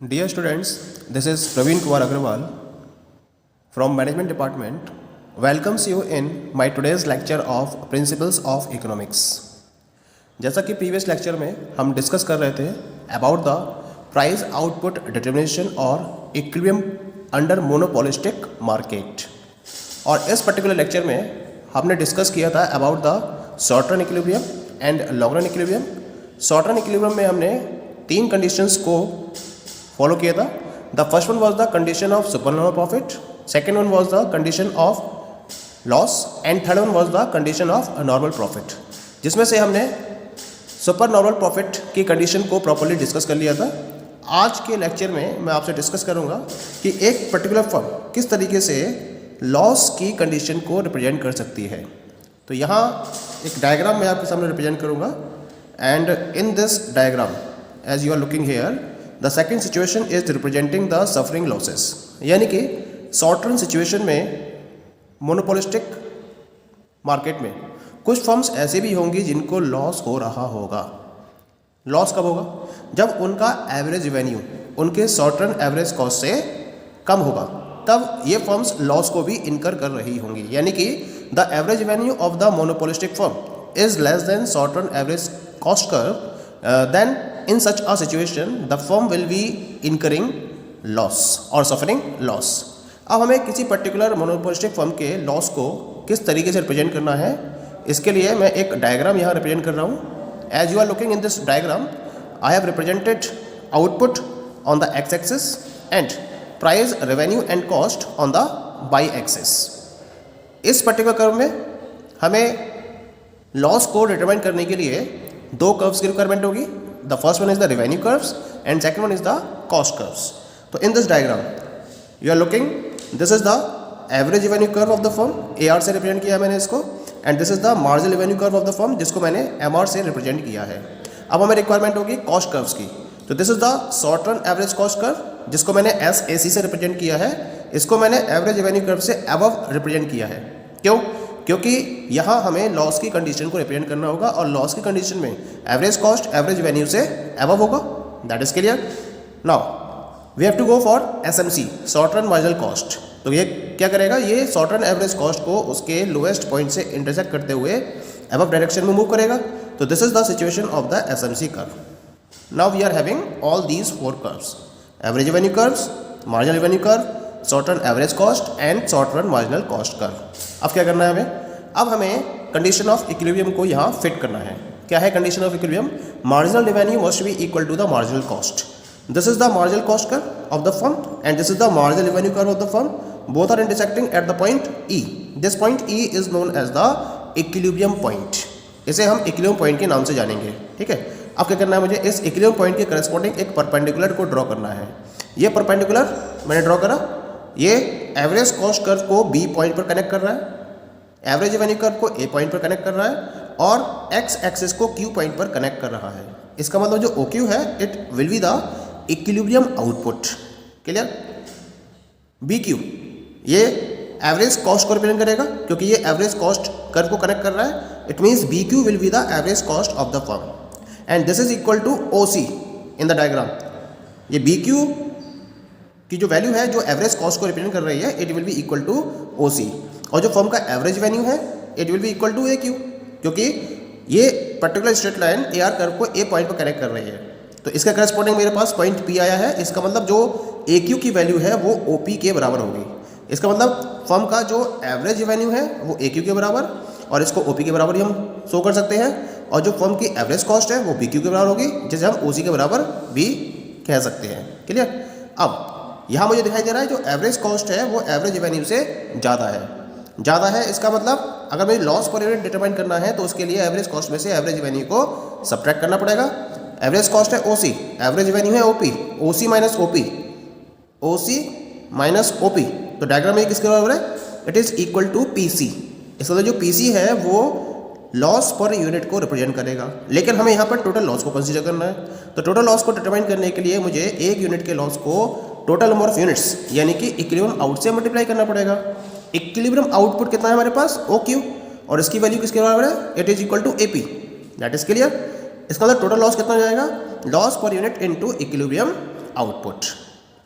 Dear students, this is Praveen Kumar Agrawal from Management Department. Welcomes you in my today's lecture of Principles of Economics. जैसा कि previous lecture में हम discuss कर रहे थे about the price output determination और equilibrium under monopolistic market, और इस पर्टिकुलर लेक्चर में हमने डिस्कस किया था about the short run equilibrium and long run equilibrium. Short run equilibrium में हमने तीन कंडीशंस को फॉलो किया था. The first one was the condition of super normal profit, second one was the condition of loss and third one was the condition of normal profit, जिसमें से हमने super normal profit की condition को properly discuss कर लिया था. आज के लेक्चर में मैं आपसे डिस्कस करूंगा कि एक पर्टिकुलर फर्म किस तरीके से लॉस की कंडीशन को रिप्रेजेंट कर सकती है. तो यहाँ एक डायग्राम मैं आपके सामने रिप्रेजेंट करूंगा, and in this diagram as you are looking here the second situation is representing the suffering losses. यानी कि शॉर्ट रन सिचुएशन में मोनोपोलिस्टिक मार्केट में कुछ फर्म्स ऐसे भी होंगी जिनको लॉस हो रहा होगा. लॉस कब होगा? जब उनका एवरेज रेवेन्यू उनके शॉर्ट रन एवरेज कॉस्ट से कम होगा, तब ये फर्म्स लॉस को भी इनकर कर रही होंगी. यानी कि the average revenue of the monopolistic firm is less than short run average cost curve, then in such a situation the firm will be incurring loss or suffering loss. अब हमें किसी पर्टिकुलर मोनोपोलिस्टिक फर्म के loss को किस तरीके से represent करना है, इसके लिए मैं एक डायग्राम यहाँ रिप्रेजेंट कर रहा हूँ. As you are looking in this diagram I have represented output on the x axis and price revenue and cost on the y axis. इस पर्टिकुलर कर्व में हमें लॉस को डिटरमाइन करने के लिए दो कर्व्स की रिक्वायरमेंट होगी. The first one is the revenue curves and second one is the cost curves. So in this diagram you are looking, this is the average revenue curve of the firm, AR से represent किया है मैंने इसको, and this is the marginal revenue curve of the firm जिसको मैंने MR से represent किया है. अब हमें requirement होगी cost curves की. तो this is the short run average cost curve जिसको मैंने SAC से represent किया है. इसको मैंने average revenue curve से above represent किया है. क्यों? क्योंकि यहाँ हमें लॉस की कंडीशन को रिप्रेजेंट करना होगा, और लॉस की कंडीशन में एवरेज कॉस्ट एवरेज रेवेन्यू से अबव होगा. That is clear. Now we have to go for SMC, short run marginal cost. तो ये क्या करेगा? ये शॉर्ट रन एवरेज कॉस्ट को उसके लोएस्ट पॉइंट से इंटरसेक्ट करते हुए अबव डायरेक्शन में मूव करेगा. तो this is the situation of the SMC curve. Now we are having all these four curves: average revenue curves, marginal revenue curve, short run average cost and short run marginal cost curve. अब क्या करना है हमें? अब हमें condition of equilibrium को यहाँ fit करना है. क्या है condition of equilibrium? Marginal revenue must be equal to the marginal cost. This is the marginal cost curve of the firm and this is the marginal revenue curve of the firm. Both are intersecting at the point E. This point E is known as the equilibrium point. इसे हम equilibrium point के नाम से जानेंगे. ठीक है. अब क्या करना है मुझे? इस इक्विलिब्रियम पॉइंट के करस्पॉन्डिंग एक परपेंडिकुलर को ड्रॉ करना है. ये परपेंडिकुलर मैंने ड्रॉ करा. ये एवरेज कॉस्ट कर्व को B पॉइंट पर कनेक्ट कर रहा है, एवरेज रेवेन्यू कर्व को A पॉइंट पर कनेक्ट कर रहा है, और X एक्सिस को Q पॉइंट पर कनेक्ट कर रहा है. इसका मतलब जो OQ है it will be the equilibrium output. Clear? BQ ये एवरेज कॉस्ट को रिप्रेजेंट करेगा क्योंकि ये एवरेज कॉस्ट कर्व को कनेक्ट कर रहा है. It means BQ will be the average cost of the firm, and this is equal to OC in the diagram. ये BQ की जो वैल्यू है जो एवरेज कॉस्ट को रिप्रेजेंट कर रही है, it will be equal to OC. और जो फर्म का एवरेज वैल्यू है it will be equal to AQ, क्योंकि ये particular straight line AR curve को A पॉइंट पर कनेक्ट कर रही है. तो इसका करस्पॉन्डिंग मेरे पास पॉइंट P आया है. इसका मतलब जो AQ की वैल्यू है वो OP के बराबर होगी. इसका मतलब फर्म का जो एवरेज रेवेन्यू है वो AQ के बराबर, और इसको OP के बराबर ही हम शो कर सकते हैं. और जो फर्म की एवरेज कॉस्ट है वो BQ के बराबर होगी, जिसे हम OC के बराबर भी कह सकते हैं. क्लियर? अब यहाँ मुझे दिखाई दे रहा है जो एवरेज कॉस्ट है वो एवरेज रेवेन्यू से ज़्यादा है. इसका मतलब अगर मुझे लॉस पर यूनिट डिटरमाइन करना है तो उसके लिए एवरेज कॉस्ट में से एवरेज रेवेन्यू को सब्ट्रैक्ट करना पड़ेगा. एवरेज कॉस्ट है OC, एवरेज रेवेन्यू है OP. OC minus OP, OC minus OP. तो डायग्राम में किसके बराबर है? It is equal to PC. इसका मतलब जो PC है वो लॉस पर यूनिट को रिप्रेजेंट करेगा, लेकिन हमें यहाँ पर टोटल लॉस को कंसीडर करना है. तो टोटल लॉस को डिटरमाइन करने के लिए मुझे एक यूनिट के लॉस को टोटल नंबर ऑफ यूनिट्स यानी कि इक्विलिब्रियम आउट से मल्टीप्लाई करना पड़ेगा. इक्विलिब्रियम आउटपुट कितना है हमारे पास? OQ, और इसकी वैल्यू किसके बराबर है? It is equal to AP. That is clear. इसका मतलब टोटल लॉस कितना हो जाएगा? Loss per unit into equilibrium output.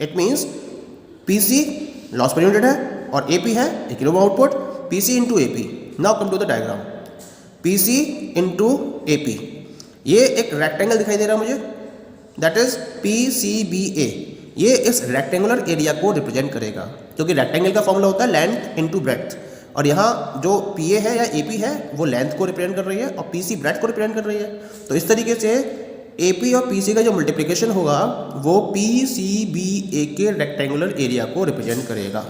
It means PC loss per unit है और एपी है economic output, PC into AP. Now come to the diagram, PC into AP. ये एक रेक्टेंगल दिखाई दे रहा है मुझे, दैट इज PCBA। ये इस रेक्टेंगुलर एरिया को रिप्रेजेंट करेगा, क्योंकि रेक्टेंगल का फॉर्मूला होता है लेंथ इंटू ब्रेड्थ, और यहाँ जो PA है या AP है वो लेंथ को रिप्रेजेंट कर रही है और PC ब्रेड्थ को रिप्रेजेंट कर रही है। तो इस तरीके से AP और PC का जो मल्टीप्लिकेशन होगा वो PCBA के रेक्टेंगुलर एरिया को रिप्रेजेंट करेगा।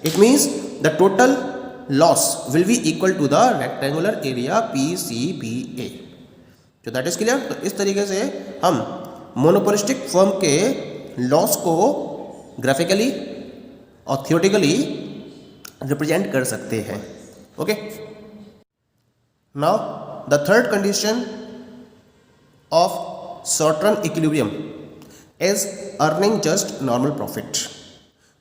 It means the total loss will be equal to the rectangular area PCBA। तो दैट इज क्लियर। तो इस तरीके से हम मोनोपोलिस्टिक फर्म के लॉस को ग्राफिकली और थियोरेटिकली रिप्रेजेंट कर सकते हैं। Okay, now the third condition of short run equilibrium is earning just normal profit.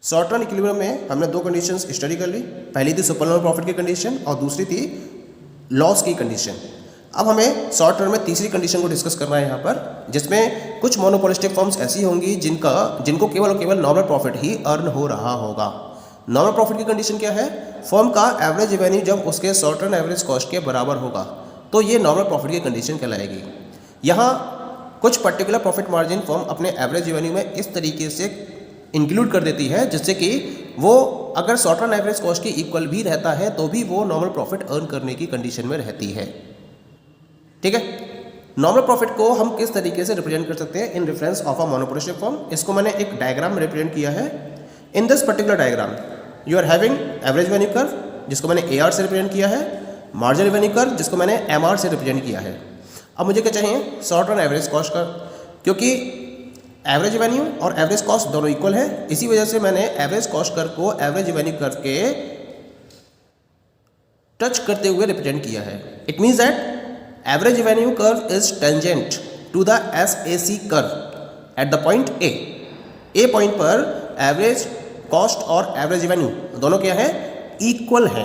Short run equilibrium में हमने दो कंडीशंस स्टडी कर ली। पहली थी सुपर नॉर्मल प्रॉफिट की कंडीशन और दूसरी थी लॉस की कंडीशन। अब हमें शॉर्ट रन में तीसरी कंडीशन को डिस्कस करना है यहाँ पर, जिसमें कुछ मोनोपोलिस्टिक फर्म्स ऐसी होंगी जिनको केवल और केवल नॉर्मल प्रॉफिट ही अर्न हो रहा होगा। नॉर्मल प्रॉफिट की कंडीशन क्या है? फर्म का एवरेज रेवेन्यू जब उसके शॉर्ट रन एवरेज कॉस्ट के बराबर होगा तो ये नॉर्मल प्रॉफिट की कंडीशन कहलाएगी। यहाँ कुछ पर्टिकुलर प्रॉफिट मार्जिन फर्म अपने एवरेज रेवेन्यू में इस तरीके से इंक्लूड कर देती है जिससे कि वो अगर शॉर्ट रन एवरेज कॉस्ट के इक्वल भी रहता है तो भी वो नॉर्मल प्रॉफिट अर्न करने की कंडीशन में रहती है। ठीक है, नॉर्मल प्रॉफिट को हम किस तरीके से रिप्रेजेंट कर सकते हैं in reference of a monopolistic firm? इसको मैंने एक डायग्राम में रिप्रेजेंट किया है। In this particular diagram you are having average revenue curve जिसको मैंने AR से रिप्रेजेंट किया है, मार्जिनल रेवेन्यू कर्व जिसको मैंने MR से रिप्रेजेंट किया है। अब मुझे क्या चाहिए? Short run average cost curve, क्योंकि एवरेज रेवेन्यू और एवरेज कॉस्ट दोनों इक्वल है, इसी वजह से मैंने एवरेज कॉस्ट कर्व को एवरेज रेवेन्यू कर्व के टच करते हुए रिप्रेजेंट किया है। It means that average revenue curve is tangent to the SAC curve at the point A। A point पर एवरेज कॉस्ट और एवरेज रेवेन्यू दोनों क्या है? इक्वल है।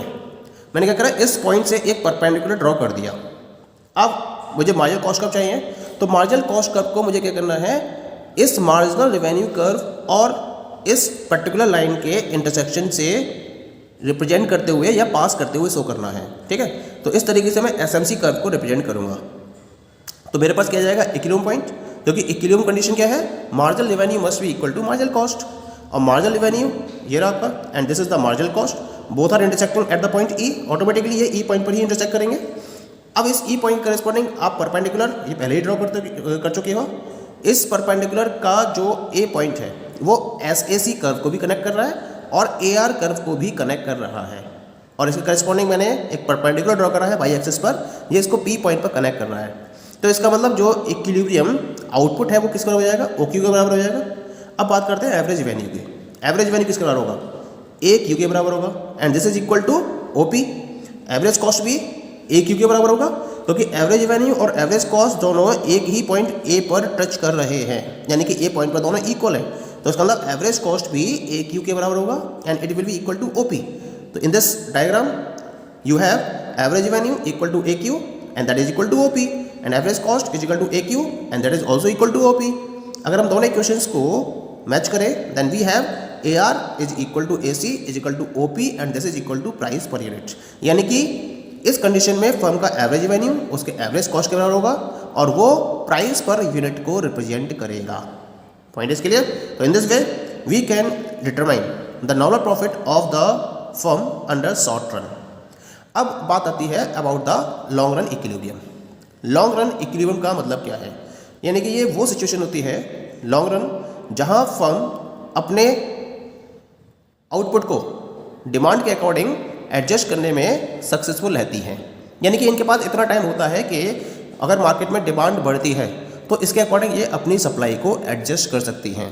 मैंने क्या करा? इस पॉइंट से एक परपेंडिकुलर ड्रॉ कर दिया। अब मुझे मार्जिनल कॉस्ट कर्व चाहिए, तो मार्जिनल कॉस्ट कर्व को मुझे क्या करना है? इस मार्जिनल रेवेन्यू कर्व और इस पर्टिकुलर लाइन के इंटरसेक्शन से रिप्रेजेंट करते हुए या पास करते हुए शो करना है। ठीक है, तो इस तरीके से मैं SMC कर्व को रिप्रेजेंट करूंगा। तो मेरे पास क्या जाएगा? इक्विलिब्रियम पॉइंट, क्योंकि इक्विलिब्रियम कंडीशन क्या है? Marginal revenue must be equal to marginal cost, और मार्जिनल रेवेन्यू ये रहा आपका and this is the marginal cost, both are intersecting at the point E। Automatically ये E पॉइंट पर ही इंटरसेक्ट करेंगे। अब इस E पॉइंट करेस्पॉन्डिंग आप परपेंडिकुलर ये पहले ही ड्रॉ कर चुके हो। इस परपेंडिकुलर का जो A पॉइंट है वो SAC कर्व को भी कनेक्ट कर रहा है और AR कर्व को भी कनेक्ट कर रहा है, और इसके करस्पॉन्डिंग मैंने एक परपेंडिकुलर ड्रॉ करा है वाई एक्सिस पर, ये इसको P पॉइंट पर कनेक्ट कर रहा है। तो इसका मतलब जो इक्विलिब्रियम आउटपुट है वो किसका हो जाएगा? OQ के बराबर हो जाएगा। अब बात करते हैं एवरेज रेवेन्यू की। एवरेज रेवेन्यू किसके बराबर होगा? AQ के बराबर होगा and this is equal to OP। Average cost भी AQ के बराबर होगा, क्योंकि एवरेज रेवेन्यू और एवरेज कॉस्ट दोनों एक ही पॉइंट A पर टच कर रहे हैं, यानी कि A पॉइंट पर दोनों इक्वल है। तो इसका मतलब एवरेज कॉस्ट भी AQ के बराबर होगा and it will be equal to OP। तो in this diagram you have average revenue equal to AQ and that is equal to OP and average cost is equal to AQ and that is also equal to OP। अगर हम दोनों equations को match करें then we have AR is equal to AC is equal to OP and this is equal to price per unit. यानी कि इस condition में firm का एवरेज रेवेन्यू उसके एवरेज कॉस्ट के बराबर होगा और वो प्राइस पर यूनिट को रिप्रेजेंट करेगा। Point is clear? तो in this way we can determine the normal profit of the firm under short run. अब बात आती है about the long run equilibrium. Long run equilibrium का मतलब क्या है? यानी कि ये वो सिचुएशन होती है लॉन्ग रन जहां फर्म अपने आउटपुट को डिमांड के अकॉर्डिंग एडजस्ट करने में सक्सेसफुल रहती है। यानी कि इनके पास इतना टाइम होता है कि अगर मार्केट में डिमांड बढ़ती है तो इसके अकॉर्डिंग ये अपनी सप्लाई को एडजस्ट कर सकती हैं।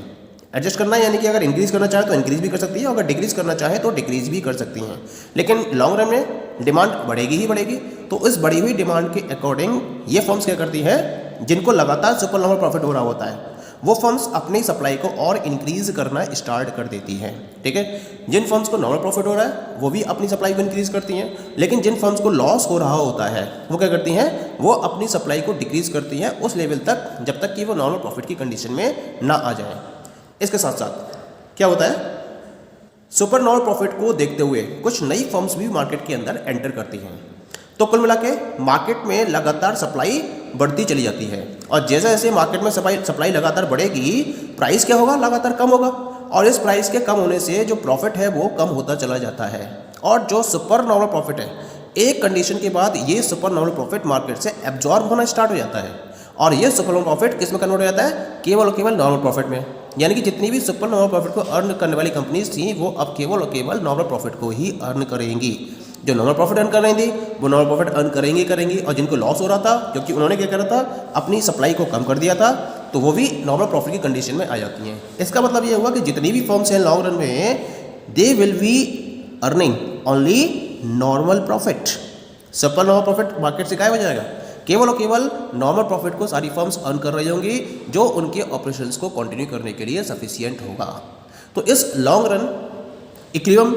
एडजस्ट करना यानी कि अगर इंक्रीज़ करना चाहे तो इंक्रीज़ भी कर सकती है, अगर डिक्रीज़ करना चाहे तो डिक्रीज़ भी कर सकती हैं। लेकिन लॉन्ग रन में डिमांड बढ़ेगी ही बढ़ेगी, तो इस बढ़ी हुई डिमांड के अकॉर्डिंग ये फर्म्स क्या करती हैं, जिनको लगातार सुपर नॉर्मल प्रॉफिट हो रहा होता है वो फर्म्स अपनी सप्लाई को और इंक्रीज़ करना स्टार्ट कर देती हैं। ठीक है, जिन फर्म्स को नॉर्मल प्रॉफिट हो रहा है वो भी अपनी सप्लाई को इंक्रीज़ करती हैं, लेकिन जिन फर्म्स को लॉस हो रहा होता है वो क्या करती हैं, वो अपनी सप्लाई को डिक्रीज़ करती हैं उस लेवल तक जब तक कि वो नॉर्मल प्रॉफिट की कंडीशन में ना आ जाए। इसके साथ साथ क्या होता है, सुपर नॉर्मल प्रॉफिट को देखते हुए कुछ नई फर्म्स भी मार्केट के अंदर एंटर करती हैं। तो कुल मिला के मार्केट में लगातार सप्लाई बढ़ती चली जाती है, और जैसे जैसे मार्केट में सप्लाई लगातार बढ़ेगी, प्राइस क्या होगा, लगातार कम होगा, और इस प्राइस के कम होने से जो प्रॉफिट है वो कम होता चला जाता है। और जो सुपर नॉर्मल प्रॉफिट है, एक कंडीशन के बाद ये सुपर नॉर्मल प्रॉफिट मार्केट से एब्जॉर्ब होना स्टार्ट हो जाता है, और ये सुपर नॉर्मल प्रॉफिट किस में कन्वर्ट हो जाता है, केवल और केवल नॉर्मल प्रॉफिट में। यानी कि जितनी भी सुपर नॉर्मल प्रॉफिट को अर्न करने वाली कंपनीज थी, वो अब केवल और केवल नॉर्मल प्रॉफिट को ही अर्न करेंगी। जो नॉर्मल प्रॉफिट अर्न कर रही थी वो नॉर्मल प्रॉफिट अर्न करेंगी, और जिनको लॉस हो रहा था क्योंकि उन्होंने क्या करा था, अपनी सप्लाई को कम कर दिया था, तो वो भी नॉर्मल प्रॉफिट की कंडीशन में आ जाती हैं। इसका मतलब ये हुआ कि जितनी भी फर्म्स हैं लॉन्ग रन में, they will be earning only normal profit. Super normal profit market से गायब हो जाएगा, केवल और केवल नॉर्मल प्रॉफिट को सारी फर्म्स अर्न कर रही होंगी, जो उनके ऑपरेशंस को कंटिन्यू करने के लिए सफिशिएंट होगा। तो इस लॉन्ग रन इक्विलिब्रियम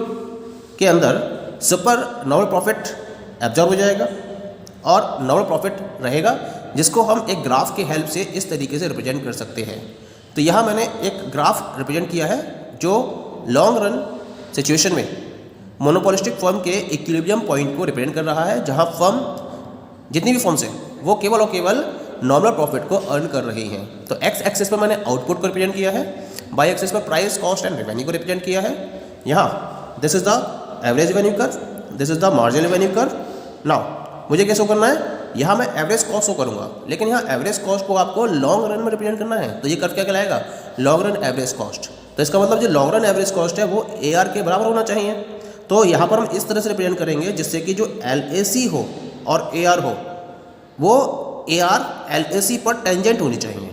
के अंदर सुपर नॉर्मल प्रॉफिट एब्जॉर्ब हो जाएगा और नॉर्मल प्रॉफिट रहेगा, जिसको हम एक ग्राफ के हेल्प से इस तरीके से रिप्रेजेंट कर सकते हैं। तो यहाँ मैंने एक ग्राफ रिप्रेजेंट किया है जो लॉन्ग रन सिचुएशन में मोनोपोलिस्टिक फर्म के इक्विलिब्रियम पॉइंट को रिप्रेजेंट कर रहा है, जहाँ फर्म जितनी भी फर्म्स हैं वो केवल और केवल नॉर्मल प्रॉफिट को अर्न कर रही हैं। तो एक्स एक्सिस पर मैंने आउटपुट को रिप्रेजेंट किया है, वाई एक्सिस पर प्राइस, कॉस्ट एंड रेवेन्यू को रिप्रेजेंट किया है। यहाँ this is the average revenue curve, this is the marginal revenue curve. Now मुझे क्या शो करना है, यहाँ मैं एवरेज कॉस्ट शो करूँगा, लेकिन यहाँ एवरेज कॉस्ट को आपको लॉन्ग रन में रिप्रेजेंट करना है, तो ये कर्व क्या कहलाएगा, लॉन्ग रन एवरेज कॉस्ट। तो इसका मतलब जो लॉन्ग रन एवरेज कॉस्ट है वो AR के बराबर होना चाहिए। तो यहाँ पर हम इस तरह से रिप्रेजेंट करेंगे जिससे कि जो LAC हो और AR हो, वो AR LAC पर टेंजेंट होनी चाहिए,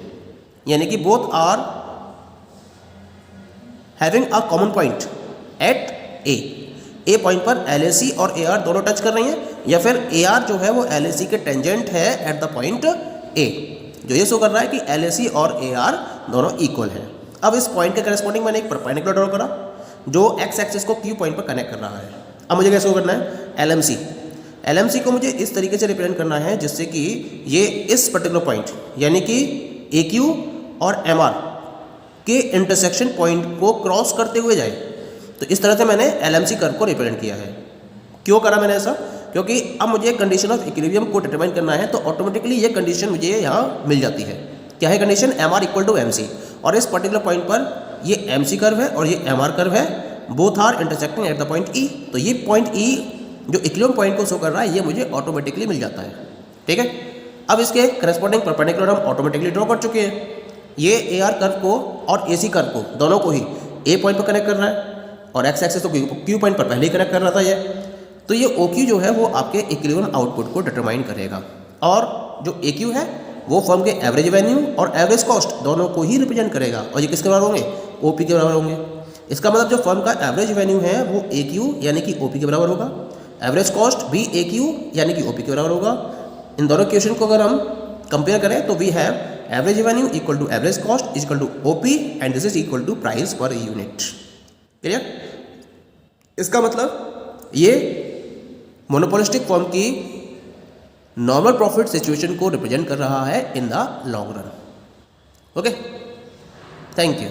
यानी कि both are having a common point at a point पर LAC और AR दोनों टच कर रही हैं, या फिर AR जो है वो LAC के टेंजेंट है एट द पॉइंट A, जो ये शो कर रहा है कि LAC और AR दोनों इक्वल है। अब इस पॉइंट के करस्पॉन्डिंग मैंने एक परपेंडिकुलर ड्रॉ करा जो एक्स एक्सिस को Q पॉइंट पर कनेक्ट कर रहा है। अब मुझे क्या शो करना है, LMC को मुझे इस तरीके से रिप्रेजेंट करना है जिससे कि ये इस पर्टिकुलर पॉइंट यानी कि AQ और MR के इंटरसेक्शन पॉइंट को क्रॉस करते हुए जाए। तो इस तरह से मैंने LMC कर्व को रिप्रेजेंट किया है। क्यों करा मैंने ऐसा, क्योंकि अब मुझे कंडीशन ऑफ इक्विलिब्रियम को डिटरमाइन करना है, तो ऑटोमेटिकली ये कंडीशन मुझे यहाँ मिल जाती है। क्या है condition, MR equal to MC, और इस पर्टिकुलर पॉइंट पर ये MC कर्व है और ये MR कर्व है, both are intersecting at the point E। तो ये पॉइंट E जो इक्विलिब्रियम पॉइंट को शो कर रहा है, ये मुझे ऑटोमेटिकली मिल जाता है। ठीक है, अब इसके करस्पॉन्डिंग परपेंडिकुलर हम ऑटोमेटिकली ड्रॉ कर चुके हैं। ये AR कर्व को और AC कर्व को दोनों को ही A पॉइंट पर कनेक्ट कर रहा है, और एक्स एक्सिस तो Q पॉइंट पर पहले ही कनेक्ट कर रहा था ये। तो ये OQ जो है वो आपके इक्विलिब्रियम आउटपुट को डिटरमाइन करेगा, और जो AQ है वो फर्म के एवरेज रेवेन्यू और एवरेज कॉस्ट दोनों को ही रिप्रेजेंट करेगा, और ये किसके बराबर होंगे, OP के बराबर होंगे। इसका मतलब जो फर्म का एवरेज रेवेन्यू है वो AQ यानी कि OP के बराबर होगा, एवरेज कॉस्ट भी AQ यानी कि OP के बराबर होगा। इन दोनों क्वेश्चन को अगर हम कंपेयर करें तो we have average revenue equal to average cost is equal to OP and this is equal to price per unit. Clear, इसका मतलब ये मोनोपोलिस्टिक फर्म की नॉर्मल प्रॉफिट सिचुएशन को रिप्रेजेंट कर रहा है in the long run. Okay, thank you.